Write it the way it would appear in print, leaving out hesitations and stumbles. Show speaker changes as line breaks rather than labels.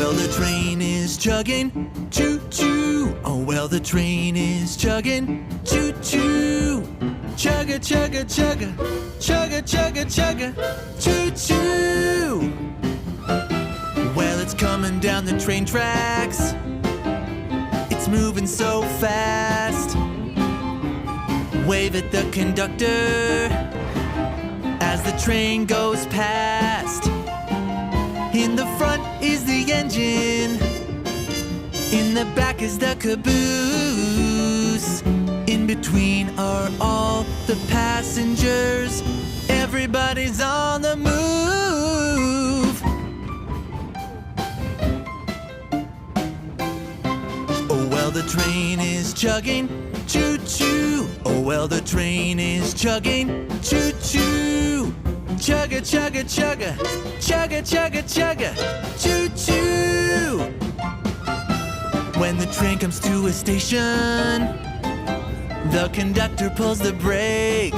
well, the train is chugging, choo-choo. Oh, well, the train is chugging, choo-choo. Chugga, chugga, chugga, chugga, chugga, chugga, choo-choo. Well, it's coming down the train tracks. It's moving so fast. Wave at the conductor as the train goes past. In the front is the engine, in the back is the caboose. In between are all the passengers. Everybody's on the move. Oh, well, the train is chugging, choo-choo. Oh, well, the train is chugging, choo-choo. Chugga, chugga, chugga, chugga, chugga, chugga, choo-choo. When the train comes to a station, the conductor pulls the brake.